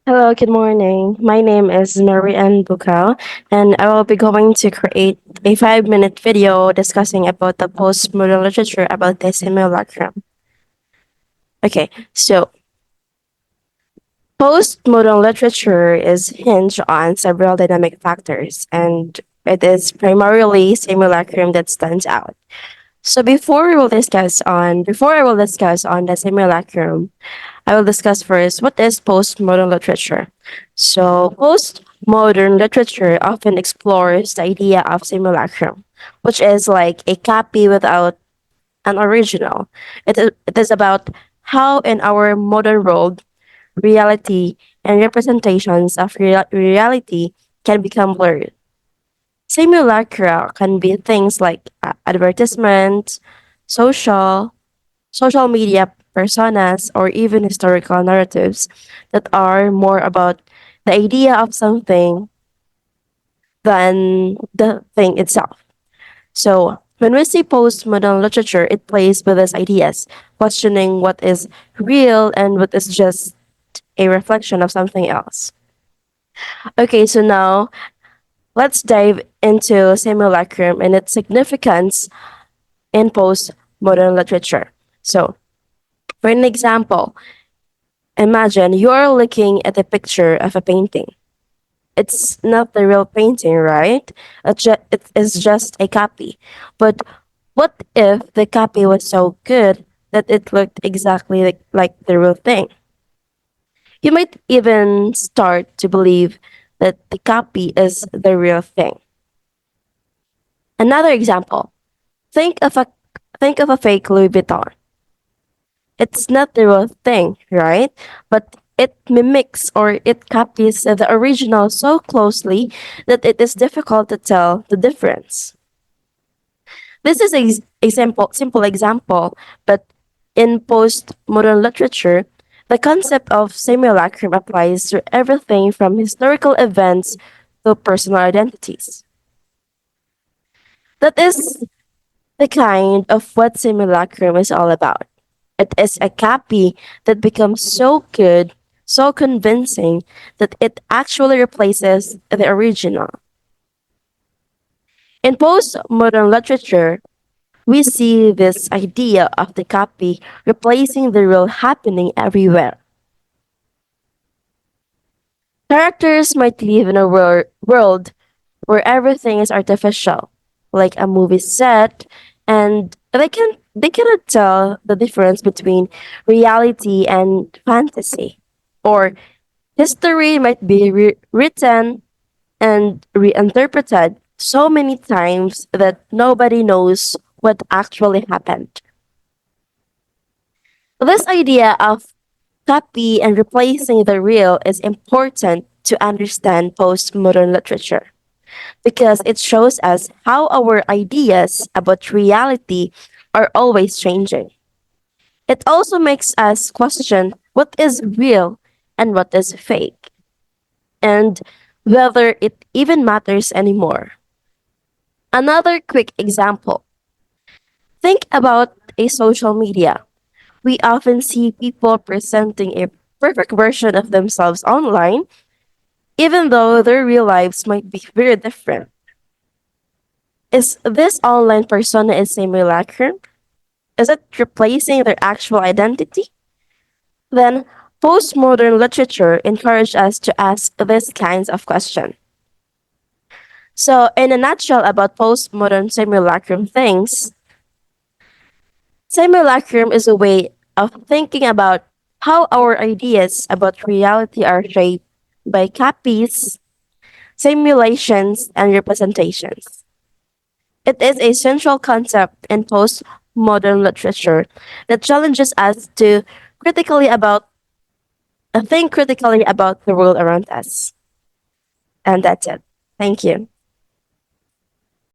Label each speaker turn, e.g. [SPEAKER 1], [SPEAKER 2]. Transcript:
[SPEAKER 1] Hello, good morning. My name is Marianne Bukal, and I will be going to create a 5-minute video discussing about the postmodern literature about the simulacrum. Okay, so postmodern literature is hinged on several dynamic factors, and it is primarily simulacrum that stands out. So before I will discuss on the simulacrum, I will discuss first what is postmodern literature. So, postmodern literature often explores the idea of simulacrum, which is like a copy without an original. It is about how, in our modern world, reality and representations of reality can become blurred. Simulacra can be things like advertisements, social social media personas, or even historical narratives that are more about the idea of something than the thing itself. So, when we see postmodern literature, it plays with these ideas, questioning what is real and what is just a reflection of something else. Okay, so now let's dive into simulacrum and its significance in postmodern literature. So, for an example, imagine you're looking at a picture of a painting. It's not the real painting, right? It is just a copy. But what if the copy was so good that it looked exactly like the real thing? You might even start to believe that the copy is the real thing. Another example, think of a think of a fake Louis Vuitton. It's not the real thing, right? But it mimics or it copies the original so closely that it is difficult to tell the difference. This is a simple example, but in postmodern literature, the concept of simulacrum applies to everything from historical events to personal identities. That is the kind of what simulacrum is all about. It is a copy that becomes so good, so convincing, that it actually replaces the original. In postmodern literature, we see this idea of the copy replacing the real happening everywhere. Characters might live in a world where everything is artificial, like a movie set, and they cannot tell the difference between reality and fantasy. Or history might be written and reinterpreted so many times that nobody knows what actually happened. This idea of copy and replacing the real is important to understand postmodern literature because it shows us how our ideas about reality are always changing. It also makes us question what is real and what is fake, and whether it even matters anymore. Another quick example, think about a social media. We often see people presenting a perfect version of themselves online, even though their real lives might be very different. Is this online persona a simulacrum? Is it replacing their actual identity? Then, postmodern literature encouraged us to ask these kinds of questions. So, in a nutshell, about postmodern simulacrum things, simulacrum is a way of thinking about how our ideas about reality are shaped by copies, simulations, and representations. It is a central concept in postmodern literature that challenges us to critically about think critically about the world around us. And that's it. Thank you.